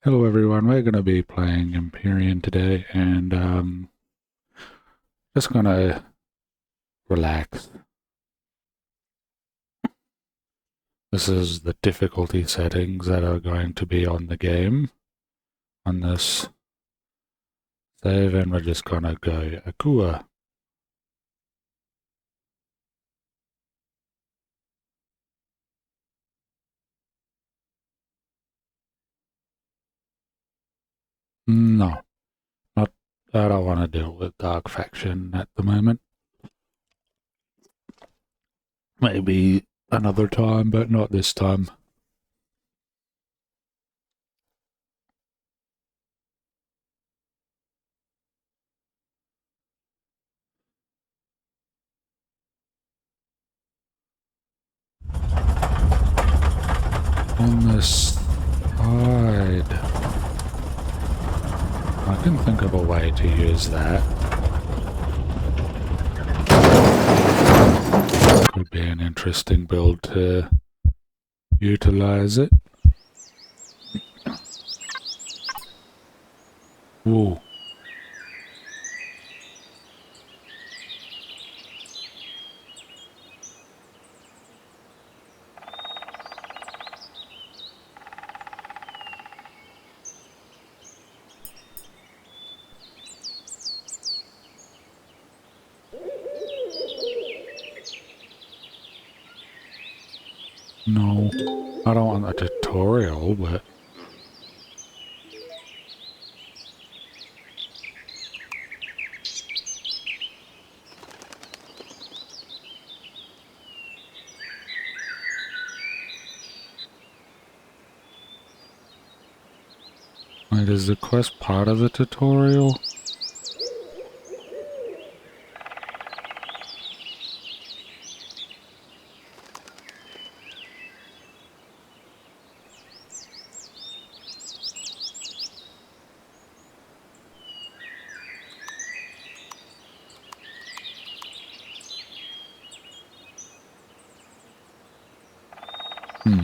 Hello everyone, we're going to be playing Empyrion today and just going to relax. This is the difficulty settings that are going to be on the game on this save, and we're just going to go Akua. No, not, I don't want to deal with Dark Faction at the moment. Maybe another time, but not this time. On this side, I can think of a way to use that. Could be an interesting build to utilize it. Ooh. No, I don't want a tutorial, but wait, is the quest part of the tutorial? Hmm.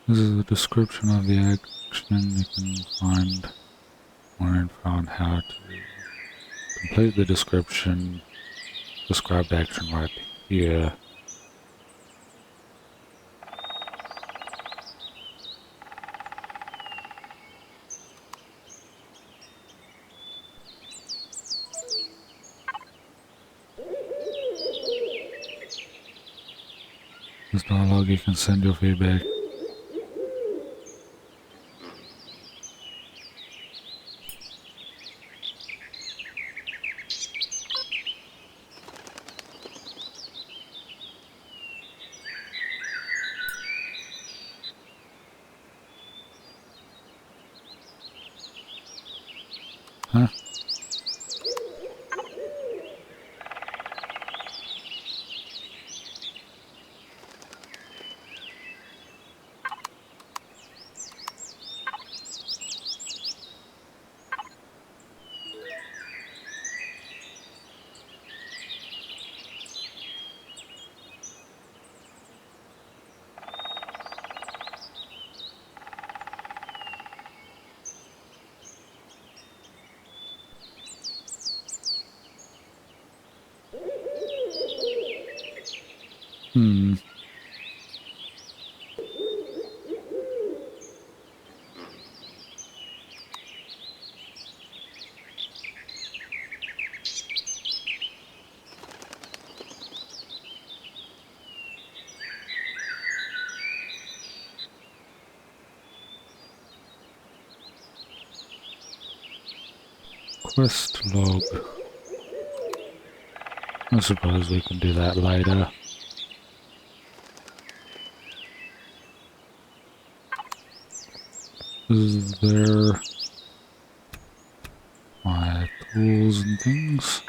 This is the description of the action. You can find more info on how to complete the description. Described action right here. This dialogue, you can send your feedback. Huh? Hmm. Quest log. I suppose we can do that later. Is there my tools and things?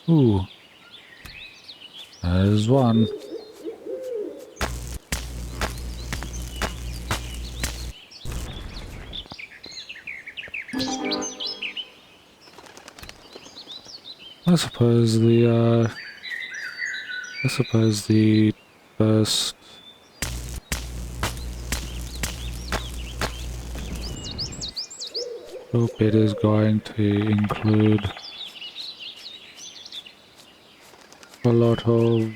Ooh, there's one. I suppose the first bit is going to include a lot of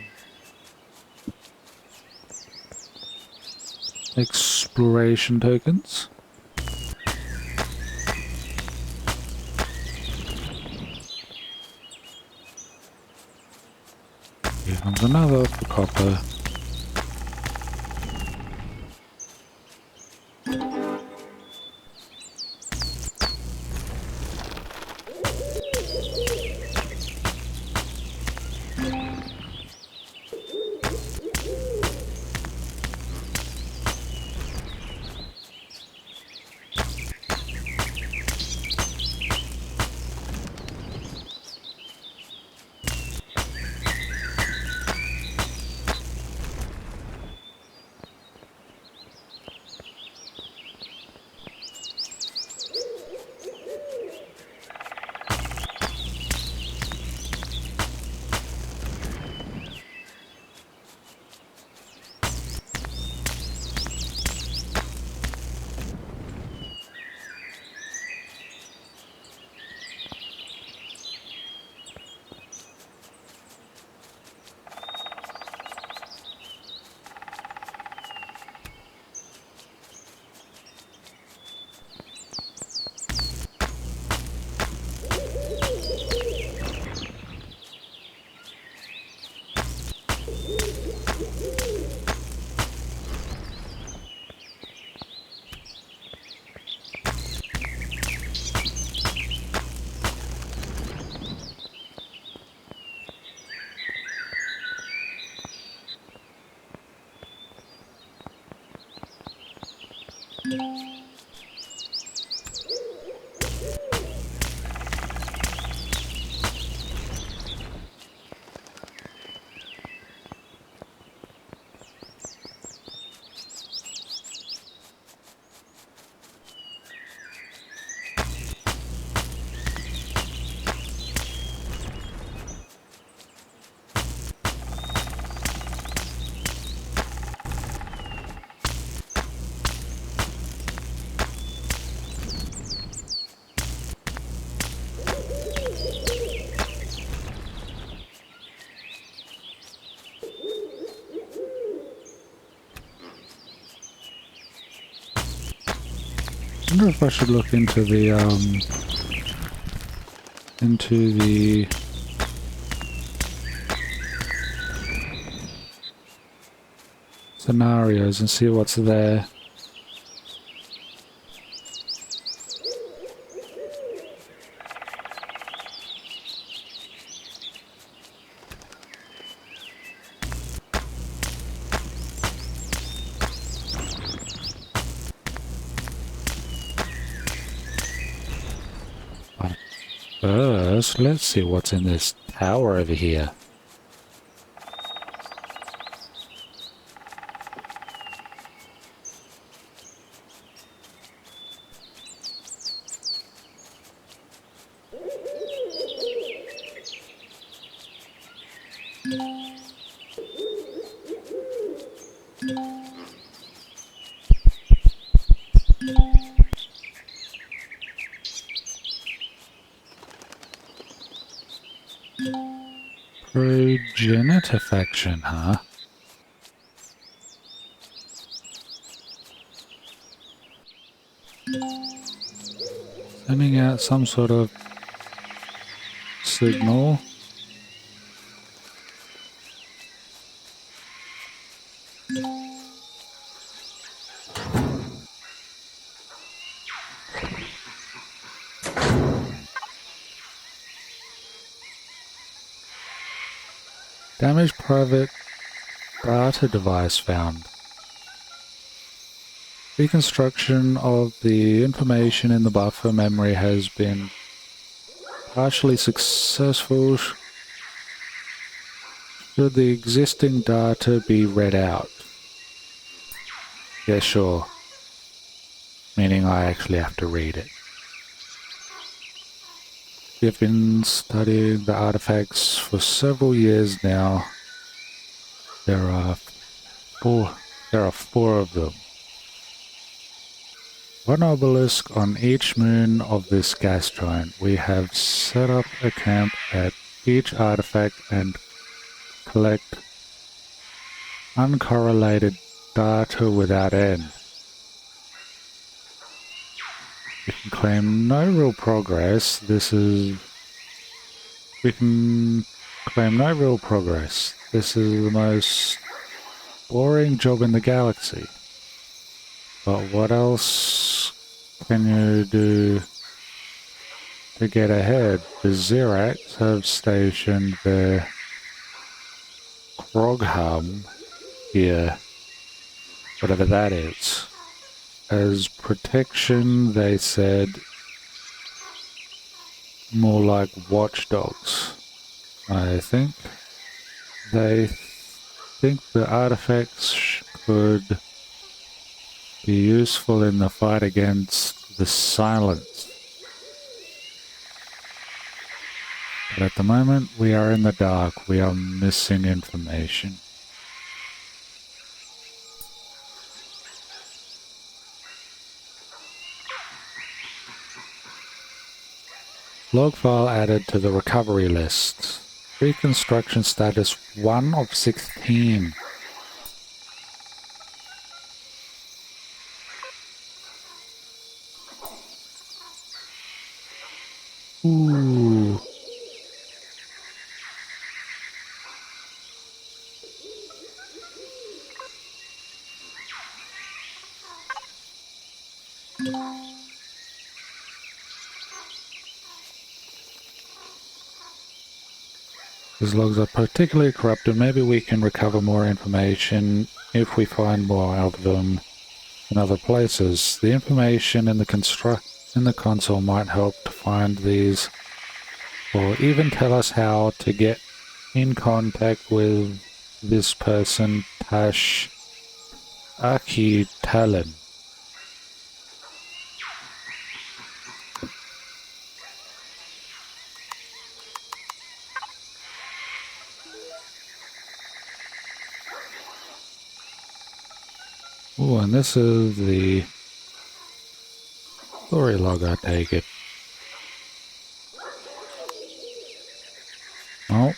exploration tokens. Here comes another for copper. I wonder if I should look into the scenarios and see what's there. First, let's see what's in this tower over here. Progenitor faction, huh? sending out some sort of signal. Damaged private data device found. Reconstruction of the information in the buffer memory has been partially successful. Should the existing data be read out? Yeah, sure. Meaning I actually have to read it. We've been studying the artifacts for several years now. There are four of them. One obelisk on each moon of this gas giant. We have set up a camp at each artifact and collect uncorrelated data without end. We can claim no real progress. We can claim no real progress. This is the most boring job in the galaxy. But what else can you do to get ahead? The Xerax have stationed their Krogham here, whatever that is. As protection, they said, more like watchdogs, I think. They think the artifacts could be useful in the fight against the Silence. But at the moment, we are in the dark. We are missing information. Log file added to the recovery list. Reconstruction status 1 of 16. Ooh. These logs are particularly corrupted. Maybe we can recover more information if we find more of them in other places. The information in the console might help to find these, or even tell us how to get in contact with this person, Tash Aki Talon. Oh, and this is the story log, I take it. Oh.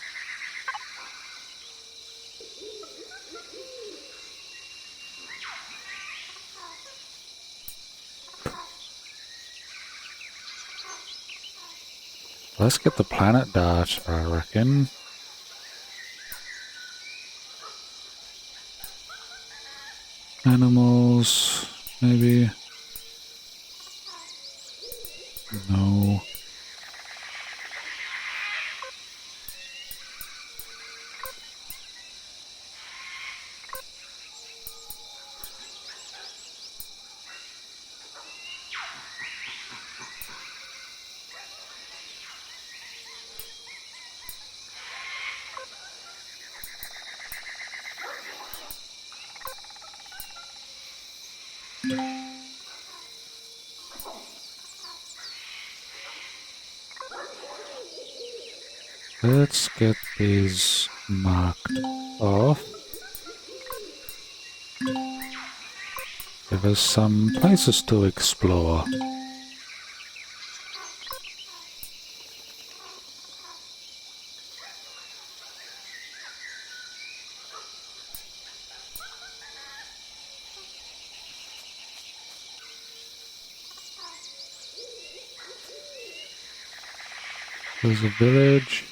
Let's get the planet dart, I reckon. Animals, maybe. No. Let's get these marked off. Give us some places to explore. There's a village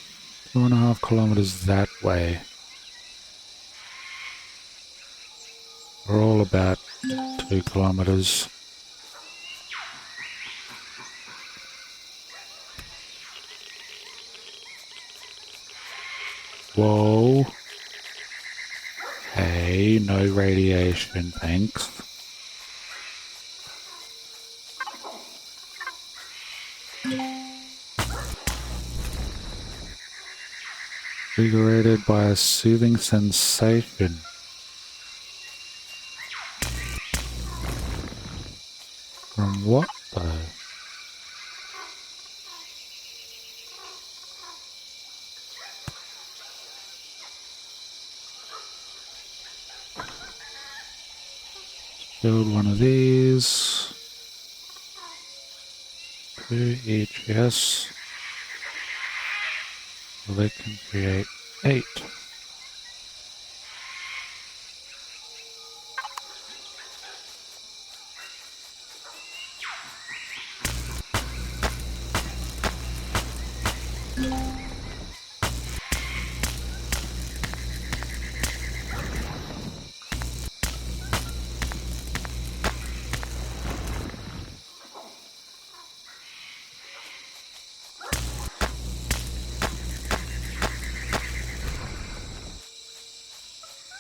2.5 kilometers that way. We're all about 2 kilometers. Whoa. Hey, no radiation, thanks. Invigorated by a soothing sensation. From what though? Build one of these. 2 each, yes. So they can create 8.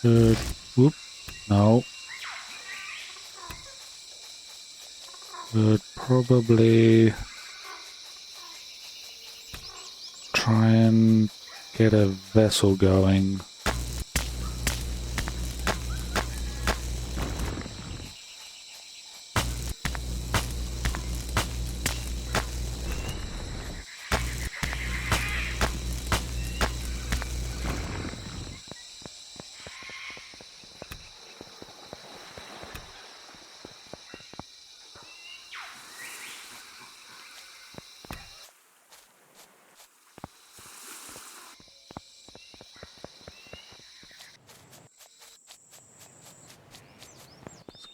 Should, whoop, no. Should probably try and get a vessel going.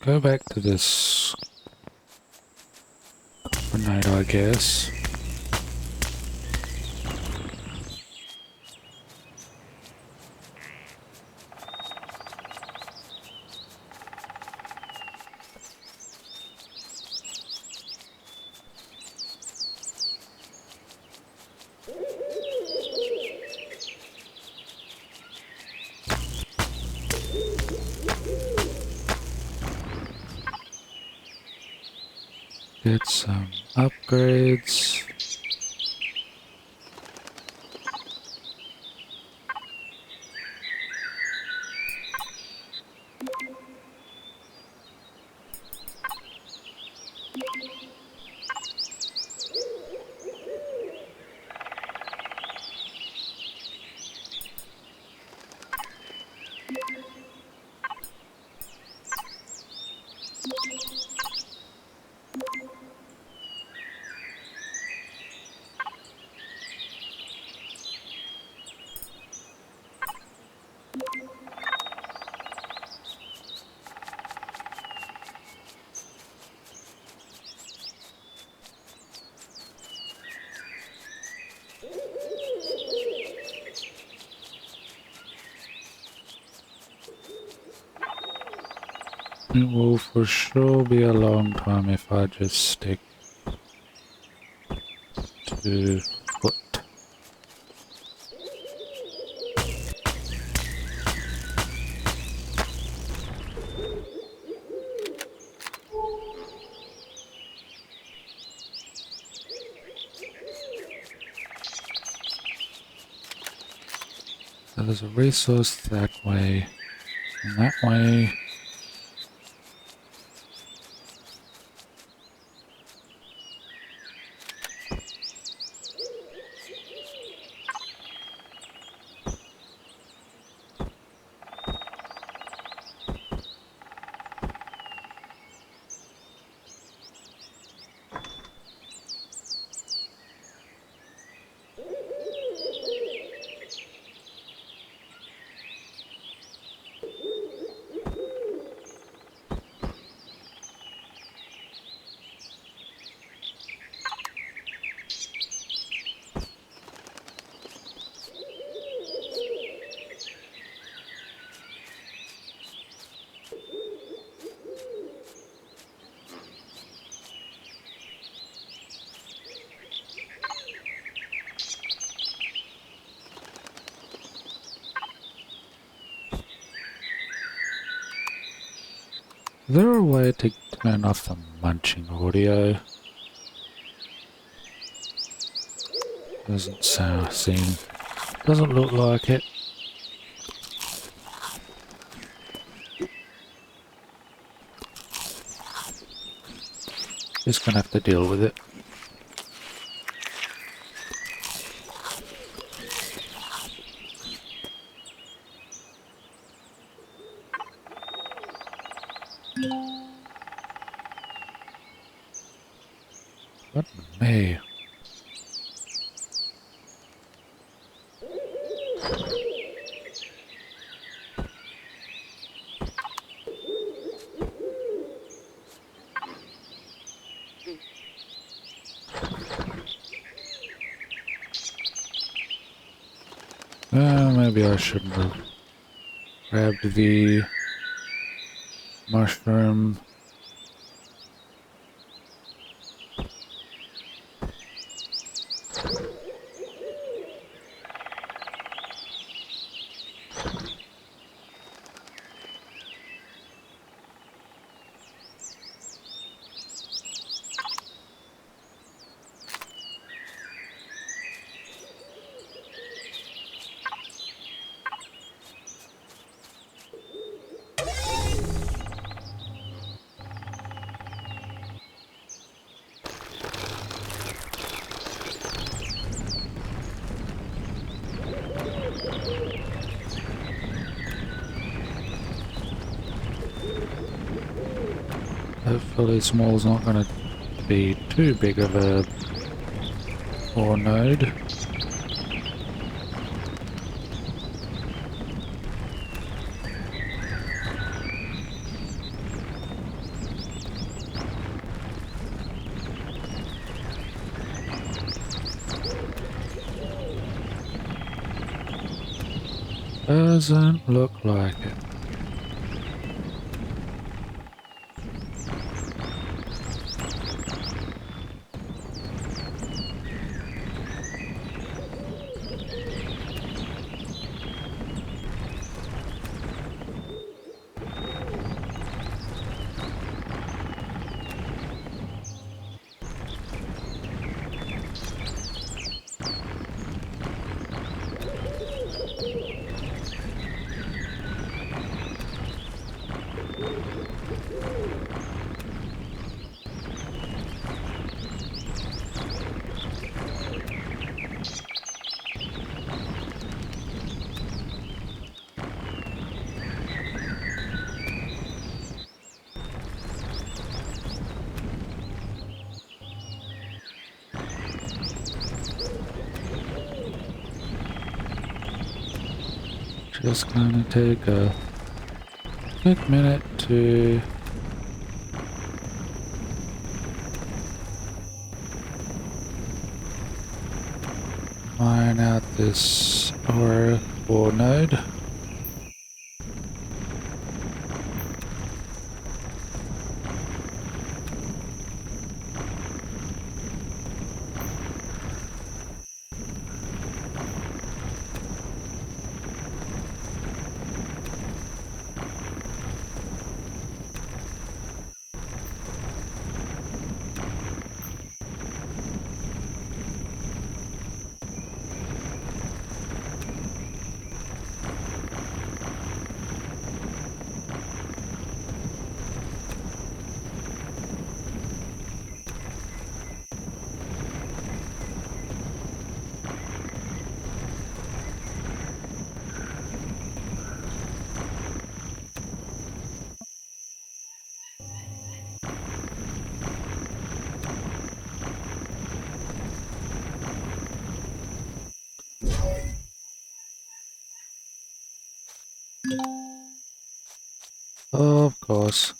Go back to this grenade, I guess. Get some upgrades. It will for sure be a long time if I just stick to foot. So there's a resource that way, and that way. Is there a way to turn off the munching audio? Doesn't seem... Doesn't look like it. Just gonna have to deal with it. What me? Maybe I shouldn't have grabbed the mushroom. Hopefully small's not going to be too big of a ore node. Doesn't look like it. Just gonna take a quick minute to mine out this ore node. Of course.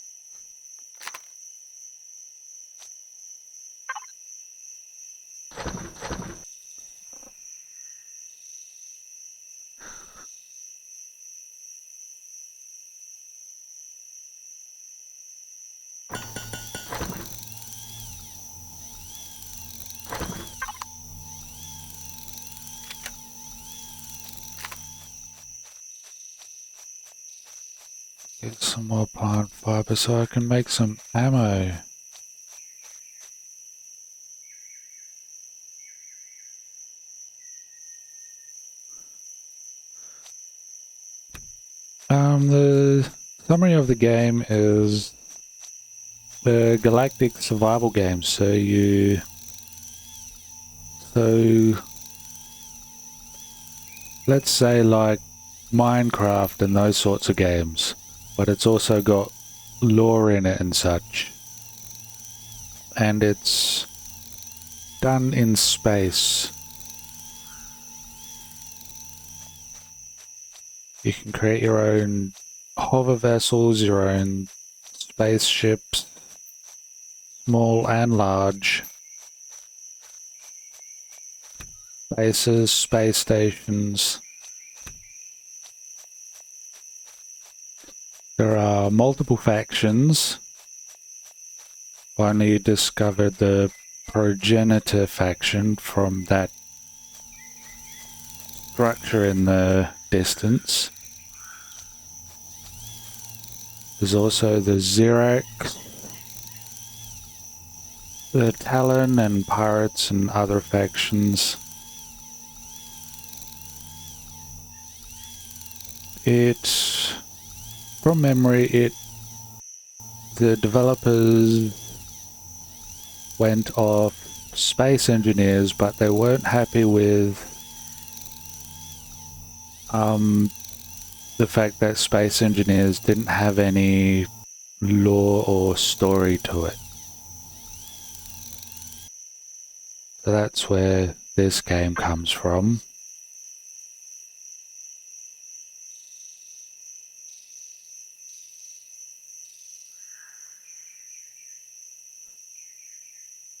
Get some more plant fiber so I can make some ammo. The summary of the game is the galactic survival game. So let's say like Minecraft and those sorts of games, but it's also got lore in it and such. And it's done in space. You can create your own hover vessels, your own spaceships, small and large, bases, space stations. There are multiple factions. Finally discovered the progenitor faction from that structure in the distance. There's also the Xerax, the Talon and pirates and other factions. From memory, the developers went off space engineers, but they weren't happy with the fact that space engineers didn't have any lore or story to it. So that's where this game comes from.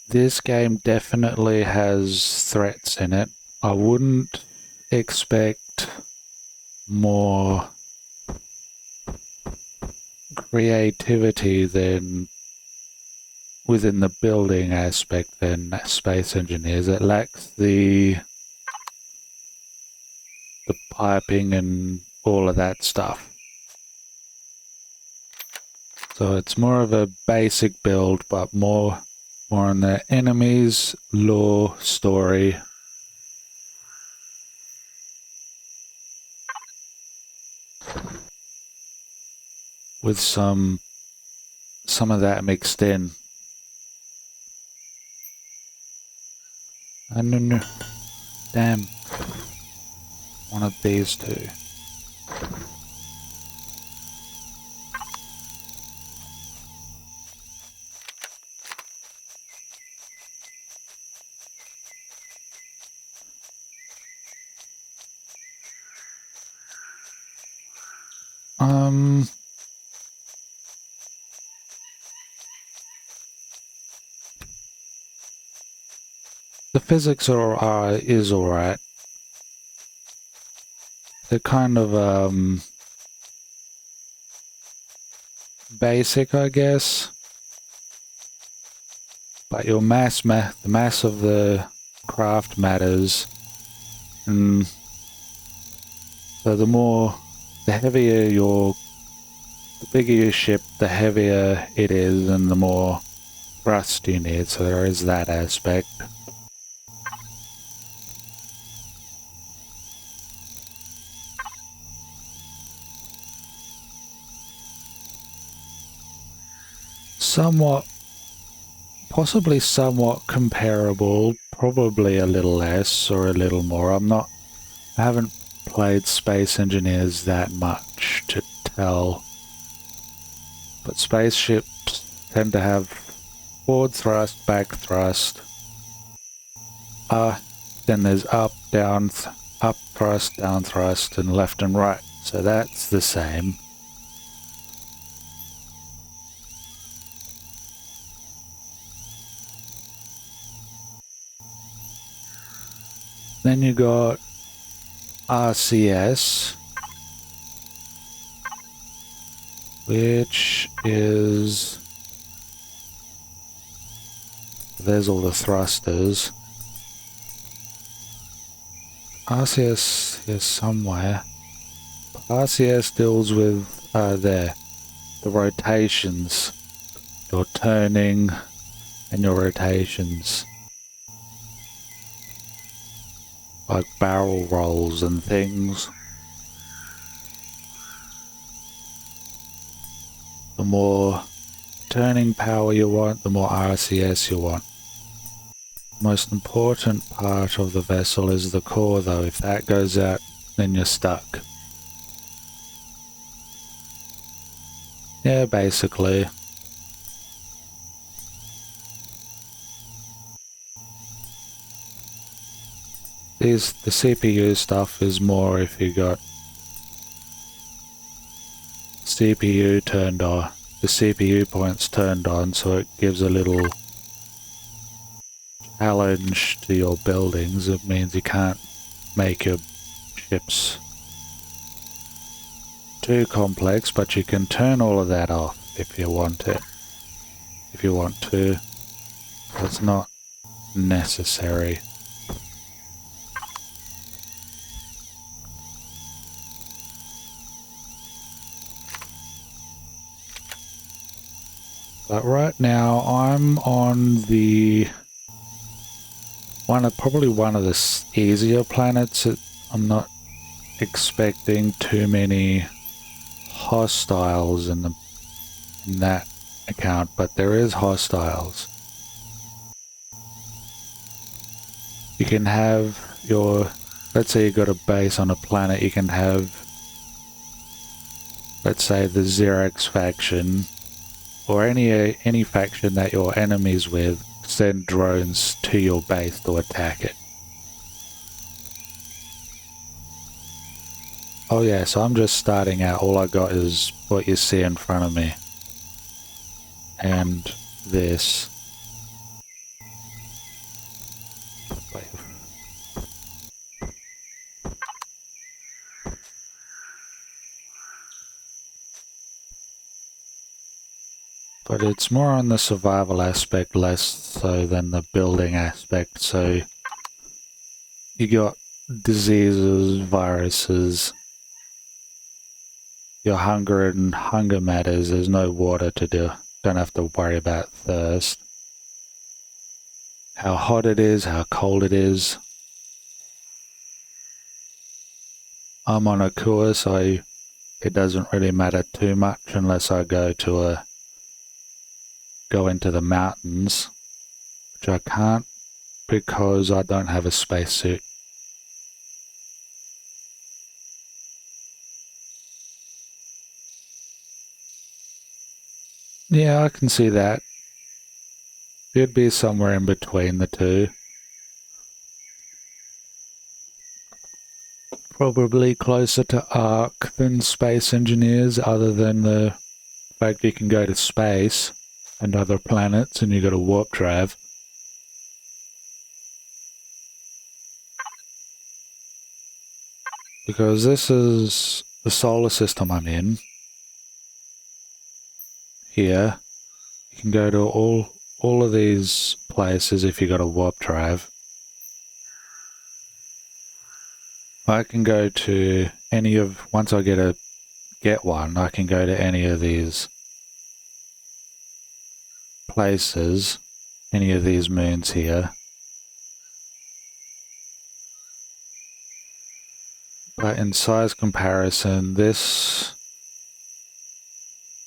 This game definitely has threats in it. I wouldn't expect more creativity than within the building aspect than space engineers. It lacks the piping and all of that stuff. So it's more of a basic build, but more on the enemies, lore, story. With some of that mixed in. And no, damn, one of these two. The physics is alright. They're kind of basic, I guess. But your the mass of the craft matters. And so the bigger your ship, the heavier it is, and the more thrust you need. So there is that aspect. Possibly somewhat comparable, probably a little less or a little more. I haven't played Space Engineers that much to tell. But spaceships tend to have forward thrust, back thrust. Then there's up, down, up thrust, down thrust, and left and right. So that's the same. Then you got RCS, which is... there's all the thrusters. RCS is somewhere. RCS deals with there. the rotations, your turning and your rotations, like barrel rolls and things. The more turning power you want, the more RCS you want. The most important part of the vessel is the core though. If that goes out, then you're stuck. Yeah, basically. The CPU stuff is more if you got CPU turned on, the CPU points turned on, so it gives a little challenge to your buildings. It means you can't make your ships too complex, but you can turn all of that off if you want it. If you want to. It's not necessary. But right now I'm on the probably one of the easier planets. I'm not expecting too many hostiles in that account, but there is hostiles. You can have your, let's say you got a base on a planet, you can have, let's say the Xerax faction, or any faction that you're enemies with, send drones to your base to attack it. Oh yeah, so I'm just starting out. All I got is what you see in front of me. And this. But it's more on the survival aspect, less so than the building aspect. So you got diseases, viruses, your hunger and hunger matters. There's no water to do. Don't have to worry about thirst. How hot it is, how cold it is. I'm on a course, so it doesn't really matter too much unless I go into the mountains, which I can't because I don't have a spacesuit. Yeah, I can see that. It'd be somewhere in between the two. Probably closer to Ark than Space Engineers, other than the fact you can go to space and other planets and you got a warp drive. Because this is the solar system I'm in. Here, you can go to all of these places if you got a warp drive. I can go to any of, once I get one, I can go to any of these places, any of these moons here. But in size comparison, this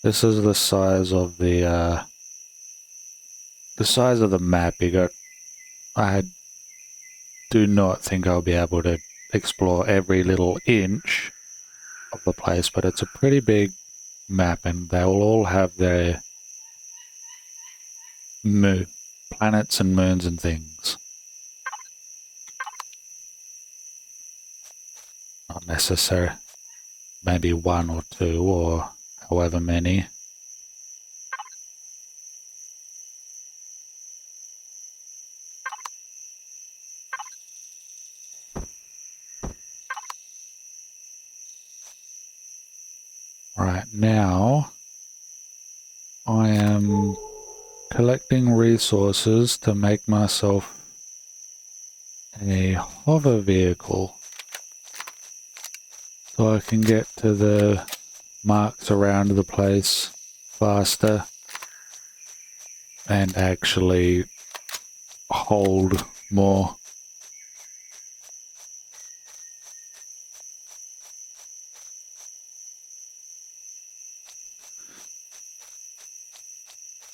is the size of the size of the map. I do not think I'll be able to explore every little inch of the place, but it's a pretty big map and they will all have their planets and moons and things. Not necessary. Maybe one or two or however many. Right now, I am collecting resources to make myself a hover vehicle so I can get to the marks around the place faster and actually hold more.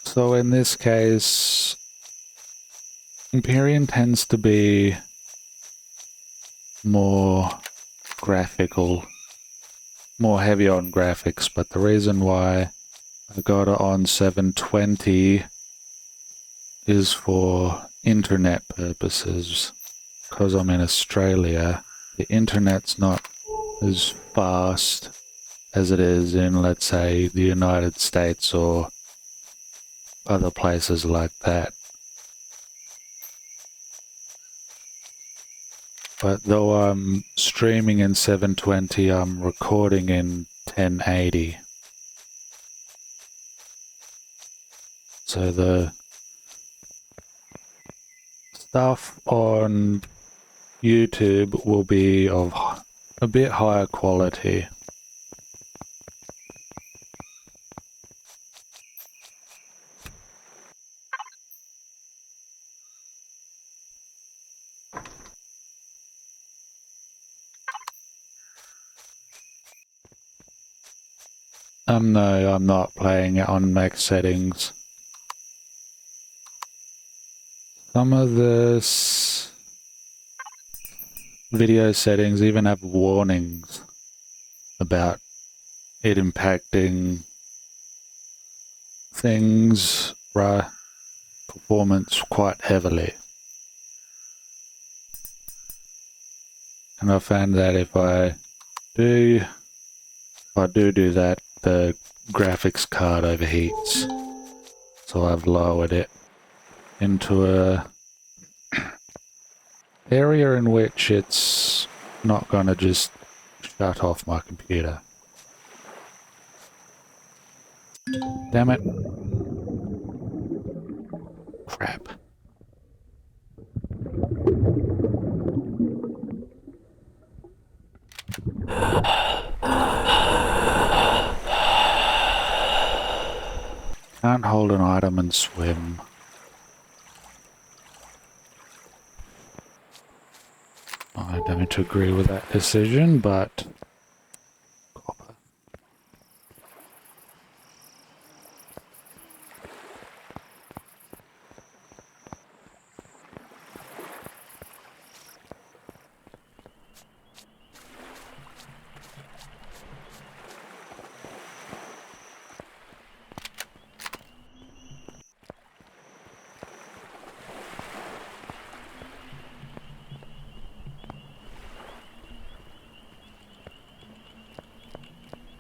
So in this case, Empyrion tends to be more graphical, more heavy on graphics, but the reason why I got it on 720 is for internet purposes. Because I'm in Australia, the internet's not as fast as it is in, let's say, the United States or other places like that. But though I'm streaming in 720, I'm recording in 1080. So the stuff on YouTube will be of a bit higher quality. No, I'm not playing it on max settings. Some of the video settings even have warnings about it impacting things, performance quite heavily. And I found that if I do that, the graphics card overheats. So I've lowered it into a area in which it's not gonna just shut off my computer. Damn it. Crap. Can't hold an item and swim. I don't agree with that decision, but copper.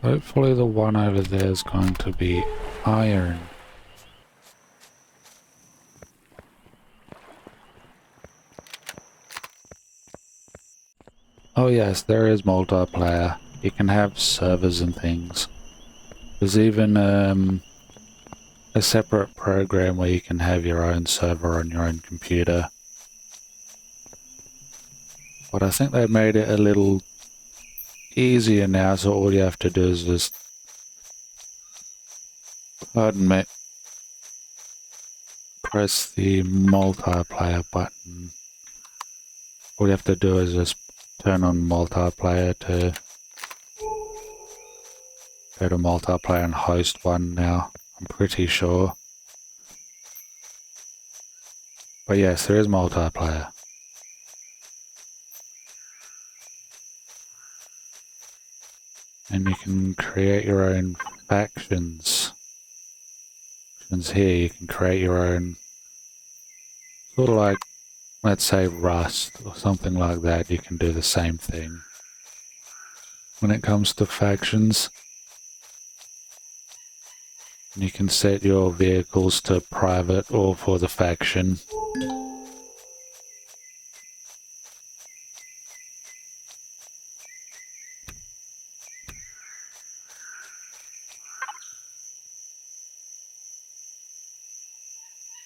Hopefully the one over there is going to be iron. Oh yes, there is multiplayer. You can have servers and things. There's even a separate program where you can have your own server on your own computer. But I think they made it a little easier now, so all you have to do is just, pardon me, press the multiplayer button. All you have to do is just turn on multiplayer to go to multiplayer and host one now, I'm pretty sure. But yes, there is multiplayer. And you can create your own factions. Here you can create your own, sort of like, let's say Rust or something like that. You can do the same thing. When it comes to factions, you can set your vehicles to private or for the faction.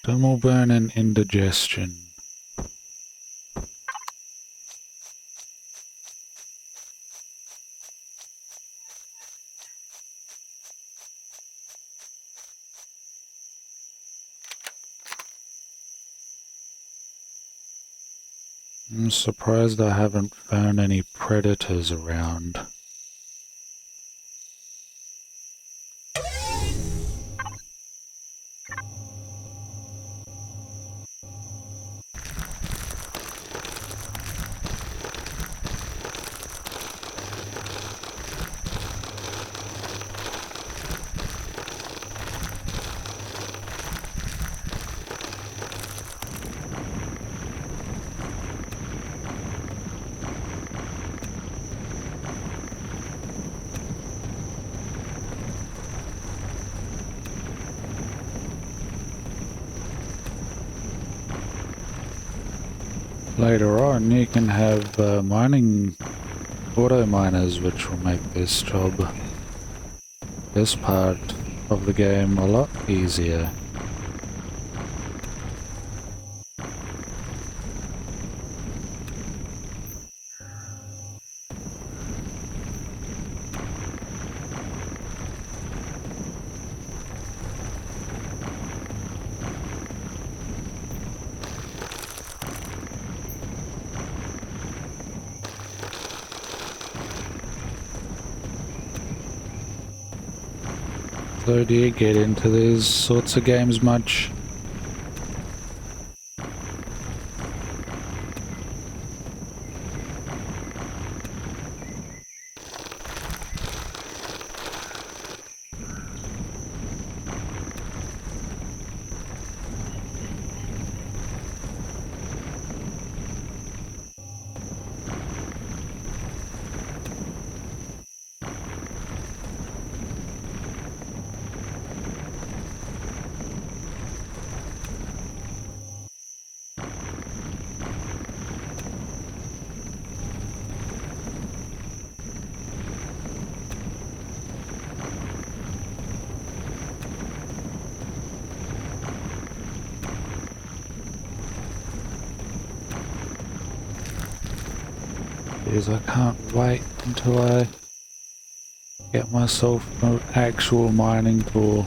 Thermal burn and indigestion. I'm surprised I haven't found any predators around. Later on, you can have mining auto miners, which will make this part of the game a lot easier. So do you get into these sorts of games much? Because I can't wait until I get myself an actual mining tool.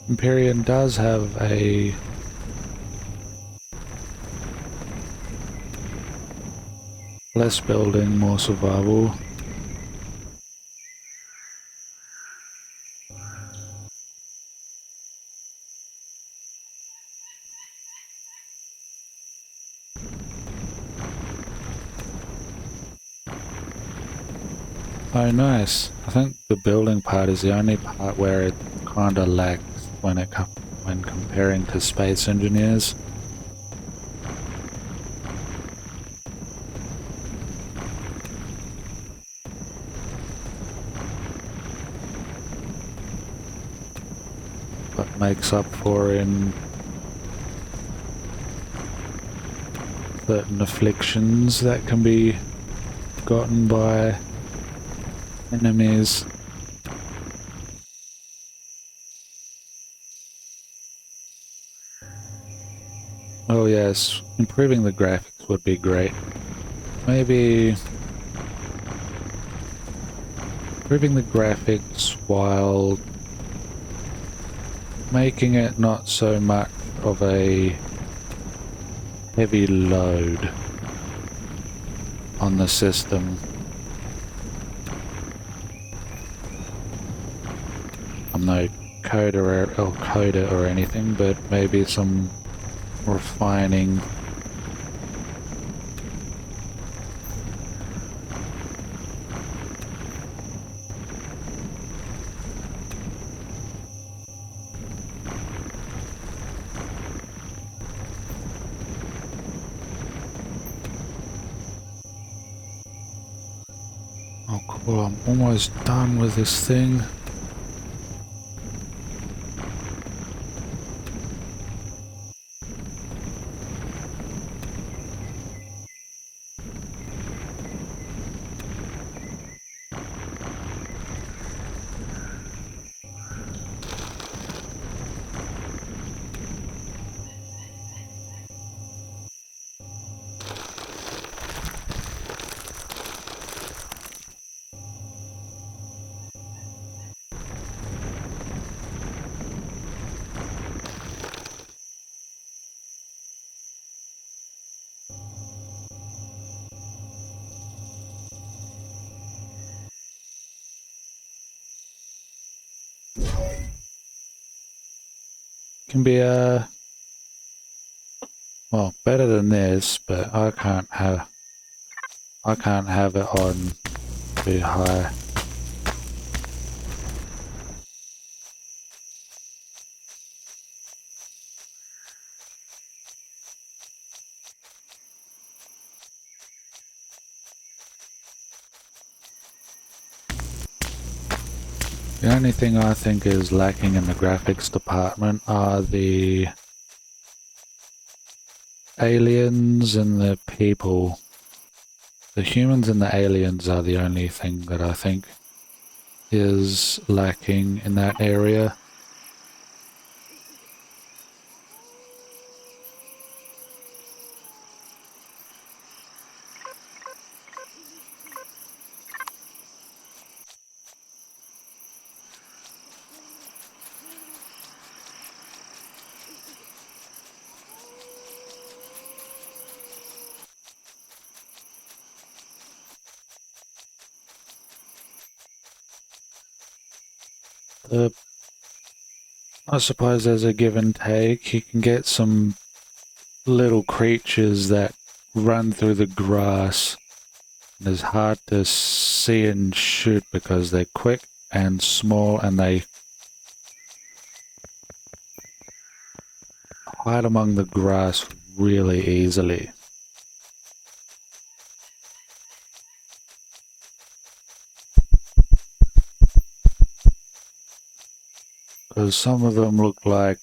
Empyrion does have a less building, more survival. Oh, nice. I think the building part is the only part where it kind of lacks when comparing to space engineers. But makes up for in certain afflictions that can be gotten by enemies. Oh yes, improving the graphics would be great. Maybe improving the graphics while making it not so much of a heavy load on the system. I'm no coder or anything, but maybe some refining Well, I'm almost done with this thing. Can be well, better than this, but I can't have it on too high. The only thing I think is lacking in the graphics department are the aliens and the people. The humans and the aliens are the only thing that I think is lacking in that area. The, I suppose there's a give and take. You can get some little creatures that run through the grass. It's hard to see and shoot because they're quick and small and they hide among the grass really easily. Because some of them look like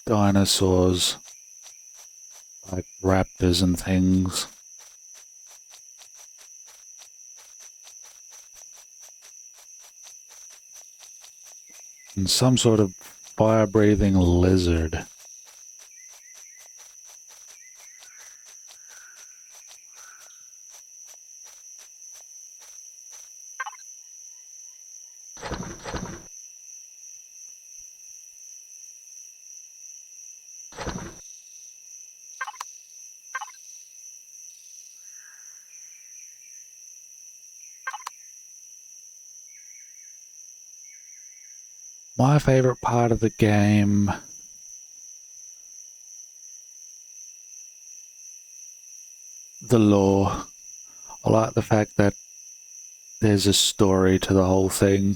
dinosaurs, like raptors and things. And some sort of fire-breathing lizard. My favorite part of the game, the lore. I like the fact that there's a story to the whole thing.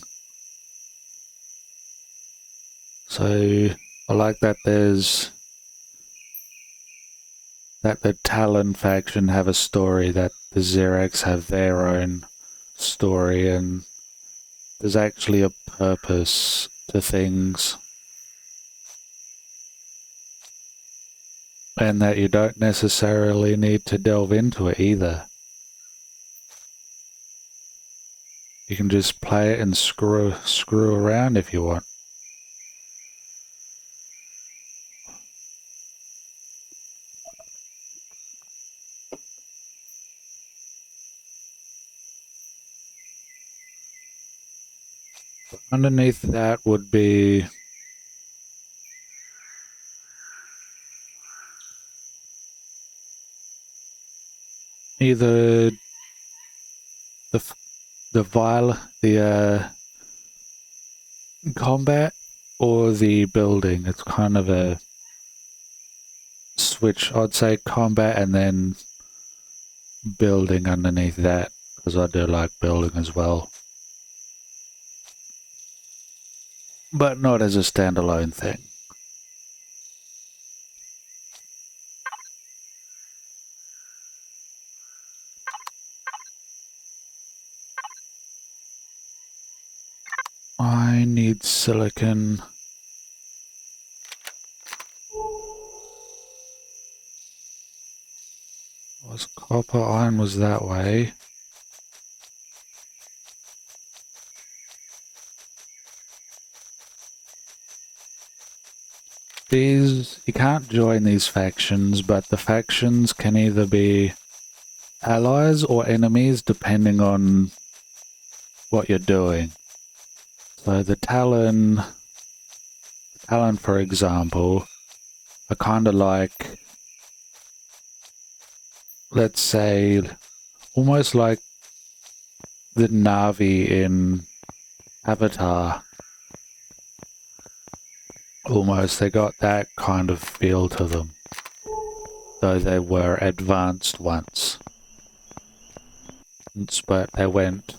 So I like that the Talon faction have a story, that the Xerax have their own story, and there's actually a purpose to things. And that you don't necessarily need to delve into it either. You can just play it and screw around if you want. Underneath that would be either the combat or the building. It's kind of a switch. I'd say combat and then building underneath that, because I do like building as well. But not as a standalone thing. I need silicon. Was copper, iron was that way. These, you can't join these factions, but the factions can either be allies or enemies depending on what you're doing. So the Talon, for example, are kind of like, let's say, almost like the Na'vi in Avatar. Almost, they got that kind of feel to them, though they were advanced once. But they went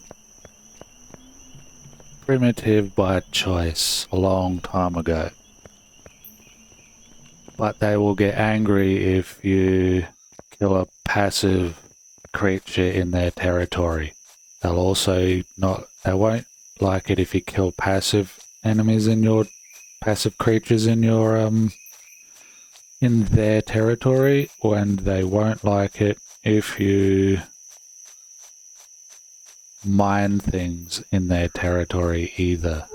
primitive by choice a long time ago. But they will get angry if you kill a passive creature in their territory. They'll also not, they won't like it if you kill passive enemies in your, passive creatures in your, in their territory, and they won't like it if you mine things in their territory either.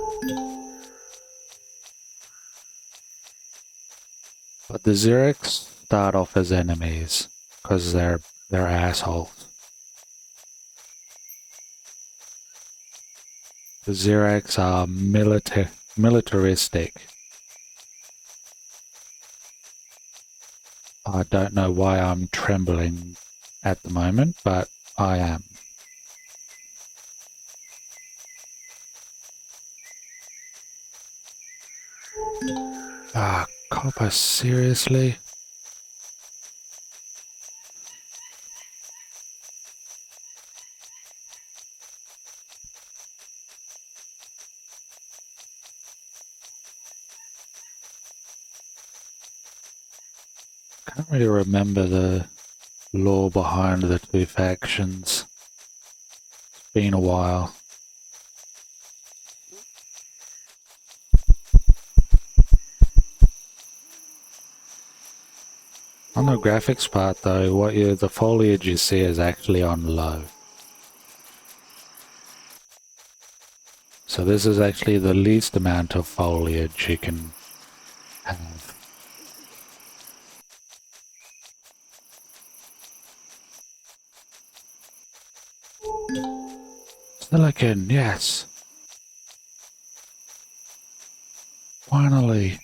But the Xerics start off as enemies because they're assholes. The Xerics are militaristic. I don't know why I'm trembling at the moment, but I am. Ah, copper, seriously? Can't really remember the lore behind the two factions. It's been a while. On the graphics part though, the foliage you see is actually on low. So this is actually the least amount of foliage you can have. Silicon, yes. Finally.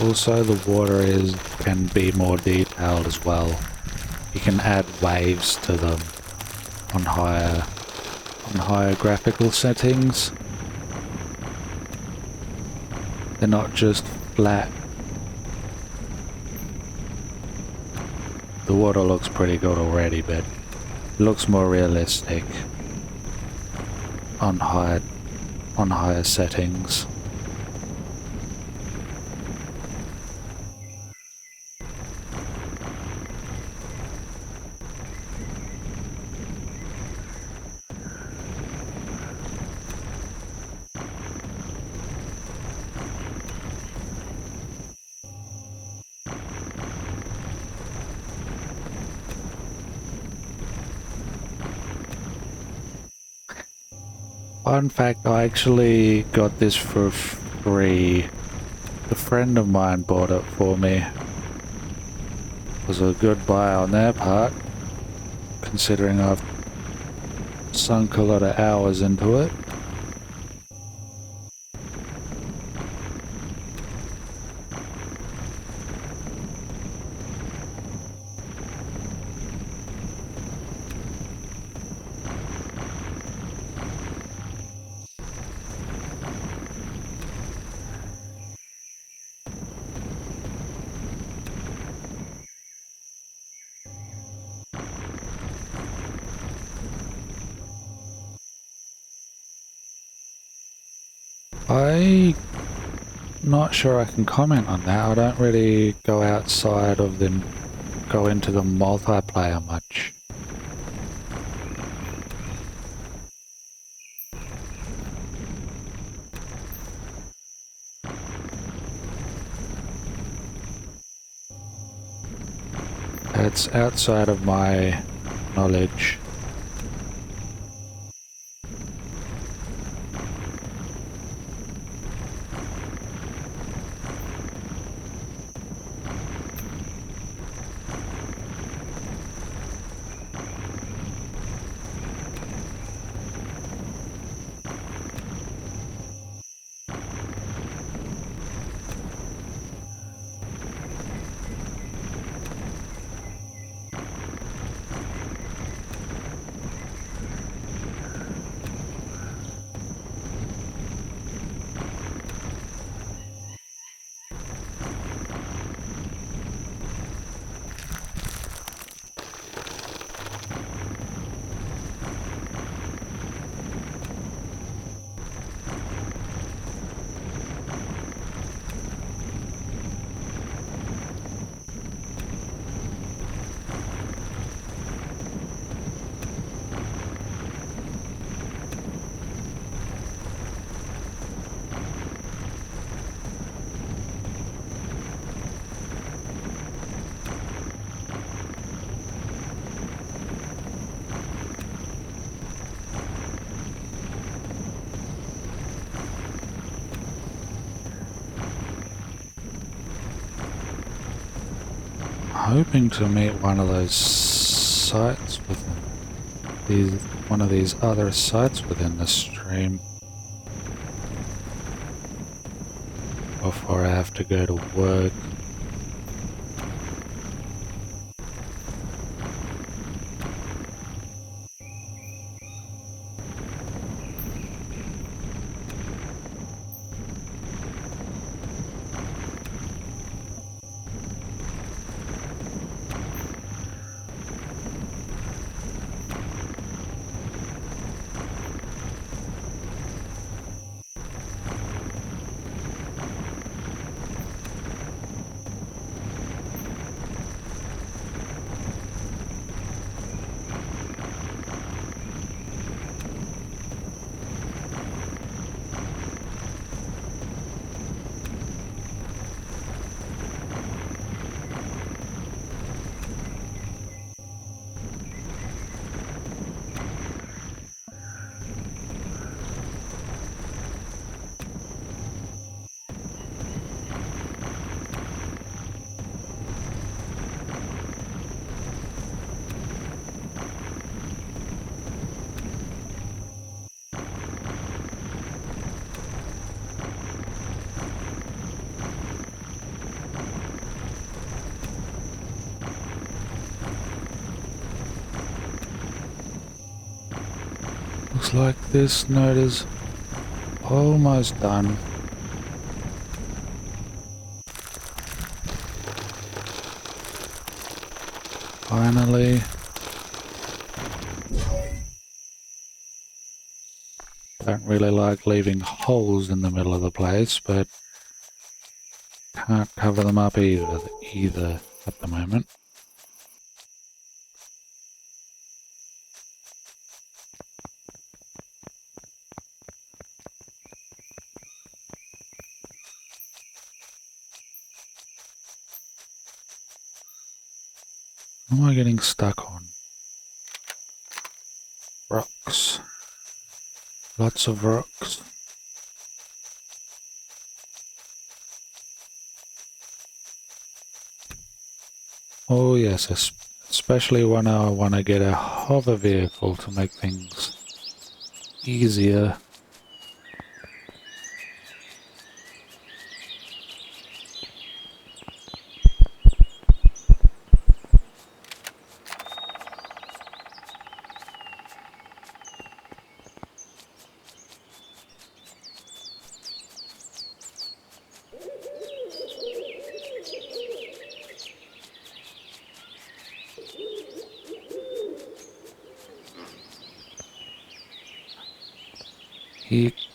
Also, the water can be more detailed as well. You can add waves to them on higher graphical settings. They're not just flat. The water looks pretty good already, but it looks more realistic on higher settings. Fun fact, I actually got this for free. A friend of mine bought it for me. It was a good buy on their part, considering I've sunk a lot of hours into it. I'm not sure I can comment on that. I don't really go outside of the go into the multiplayer much. It's outside of my knowledge. Hoping to meet one of those sites within one of these other sites within the stream before I have to go to work. Looks like this node is almost done. Finally. Don't really like leaving holes in the middle of the place, but can't cover them up either at the moment. What am I getting stuck on? Rocks. Lots of rocks. Oh yes, especially when I want to get a hover vehicle to make things easier.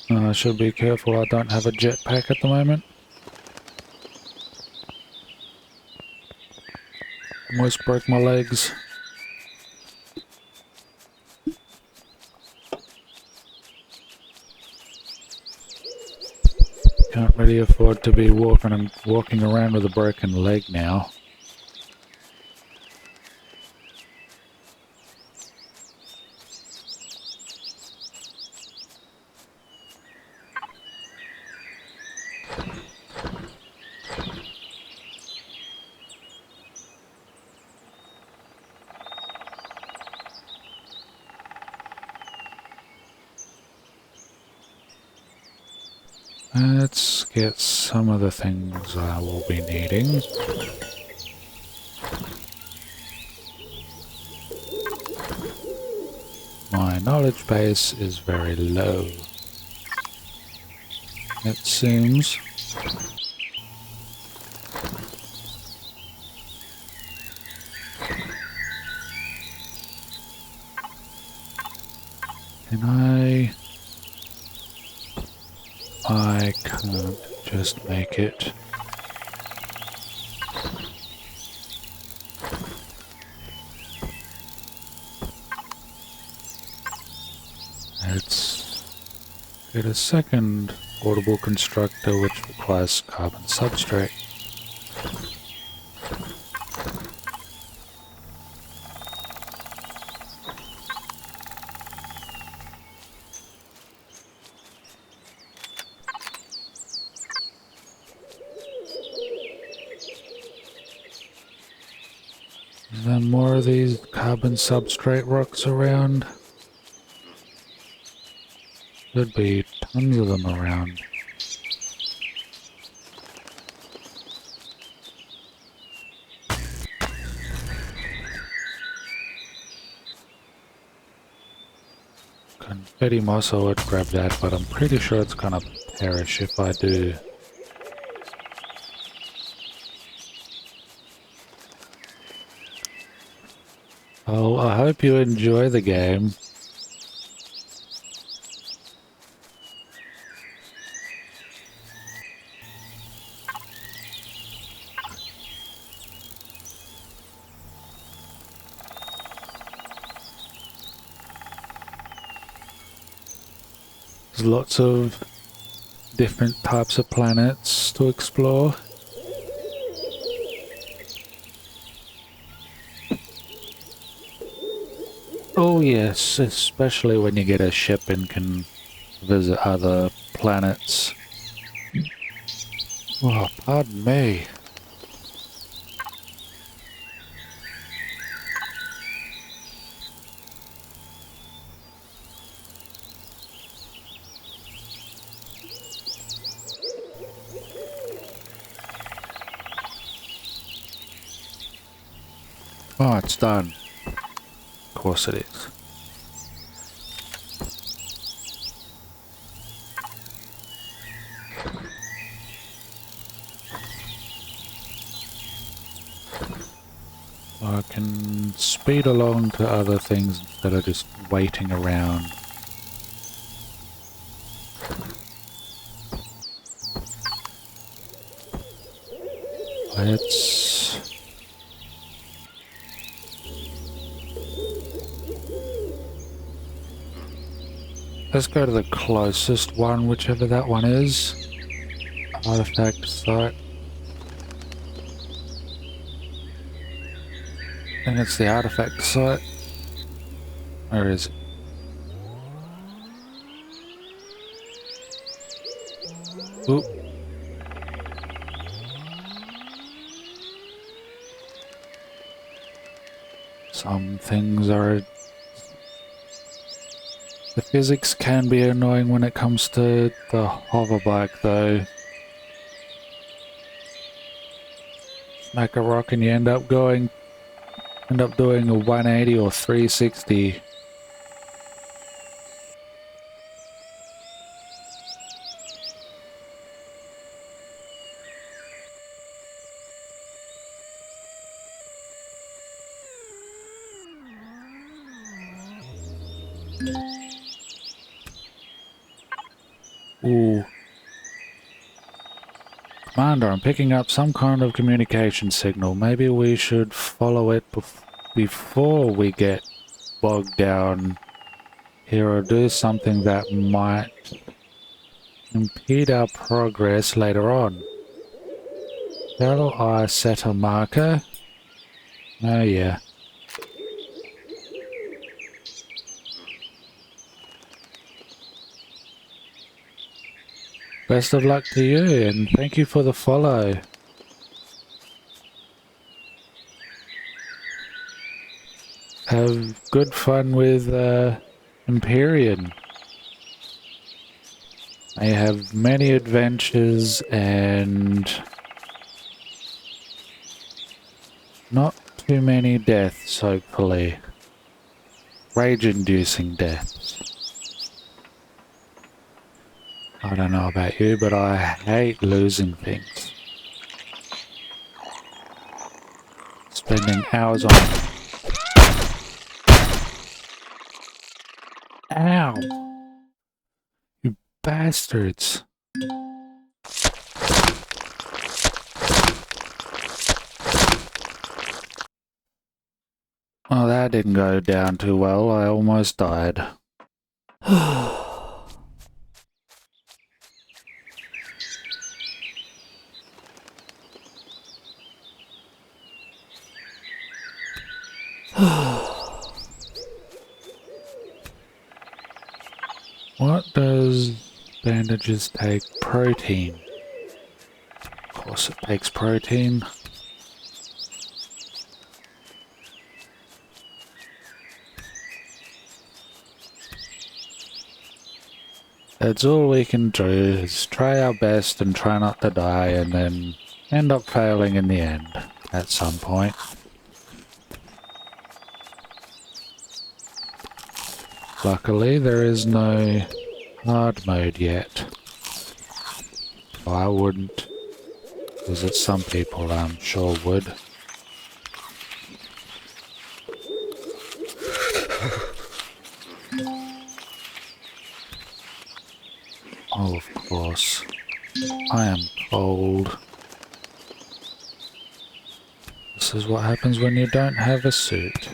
I should be careful I don't have a jetpack at the moment. Almost broke my legs. Can't really afford to be walking around with a broken leg now. Let's get some of the things I will be needing. My knowledge base is very low, it seems. Can I can't just make it. Let's get a second portable constructor which requires carbon substrate. Is there more of these carbon substrate rocks around? Should be tons of them around. Confetti moss, I would grab that, but I'm pretty sure it's gonna perish if I do. Oh, I hope you enjoy the game. There's lots of different types of planets to explore. Oh yes, especially when you get a ship and can visit other planets. Oh, pardon me. Oh, it's done. Of course it is. I can speed along to other things instead of just waiting around. Let's go to the closest one, whichever that one is. Artifact site. I think it's the artifact site. Where is it? Oop. Some things are... The physics can be annoying when it comes to the hover bike though. Smack a rock and you end up doing a 180 or 360. Ooh. Commander, I'm picking up some kind of communication signal. Maybe we should follow it before we get bogged down here or do something that might impede our progress later on. Shall I set a marker? Oh yeah. Best of luck to you, and thank you for the follow. Have good fun with Empyrion. May have many adventures and not too many deaths, hopefully. Rage-inducing deaths. I don't know about you, but I hate losing things. Spending hours on... Ow! You bastards! Well, that didn't go down too well. I almost died. What does bandages take? Protein. Of course it takes protein. That's all we can do, is try our best and try not to die and then end up failing in the end at some point. Luckily, there is no hard mode yet. I wouldn't visit some people, I'm sure would. Oh, of course. I am cold. This is what happens when you don't have a suit.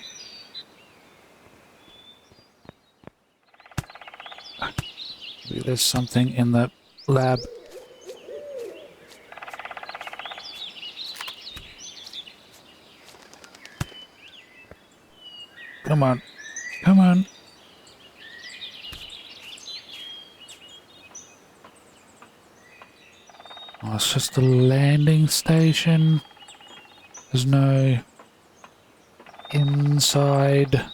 Maybe there's something in the lab. Come on. Come on. Oh, it's just a landing station. There's no inside.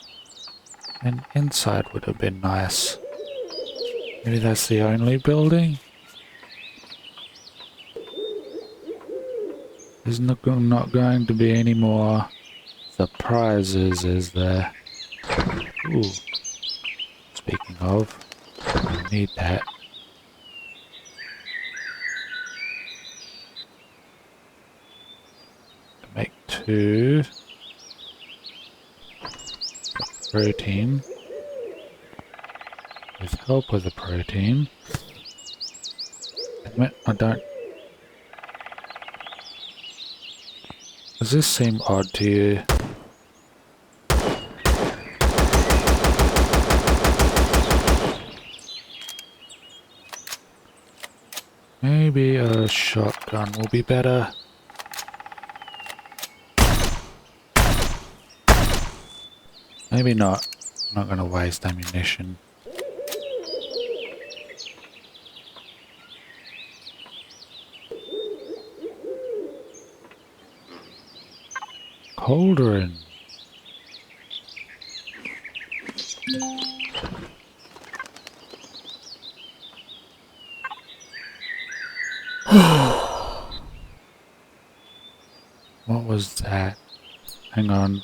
And inside would have been nice. Maybe that's the only building? There's not going to be any more surprises, is there? Ooh. Speaking of, I need that. Make 2. Protein. With help with the protein. Admit I don't... Does this seem odd to you? Maybe a shotgun will be better. Maybe not. I'm not going to waste ammunition. Cauldron. What was that? Hang on.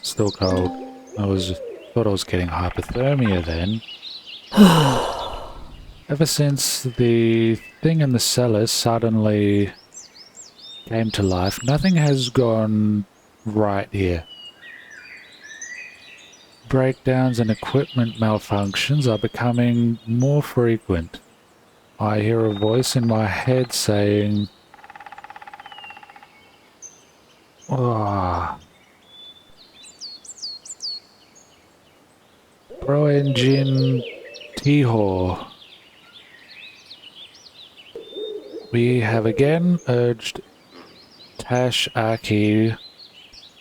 Still cold. Thought I was getting hypothermia then. Ever since the thing in the cellar suddenly came to life, nothing has gone right here. breakdowns and equipment malfunctions are becoming more frequent. I hear a voice in my head saying, "Ah, Pro Engine Tihor, we have again urged Tash Aki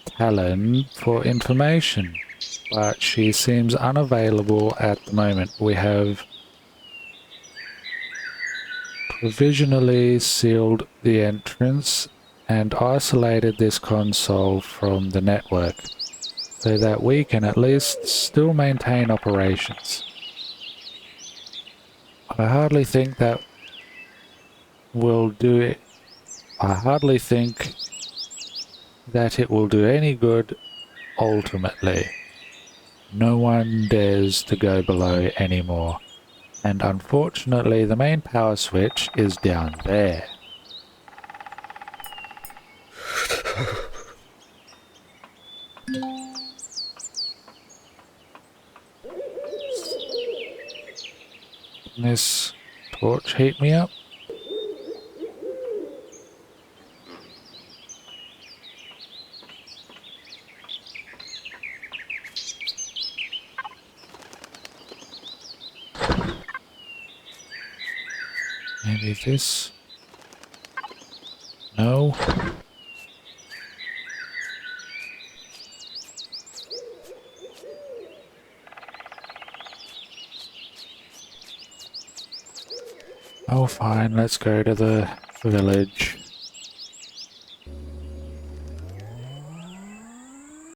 Talon for information, but she seems unavailable at the moment. We have provisionally sealed the entrance and isolated this console from the network so that we can at least still maintain operations. I hardly think that will do it. I hardly think that it will do any good ultimately. No one dares to go below anymore, and unfortunately the main power switch is down there." Can this torch heat me up? Maybe this? No? Oh fine, let's go to the village.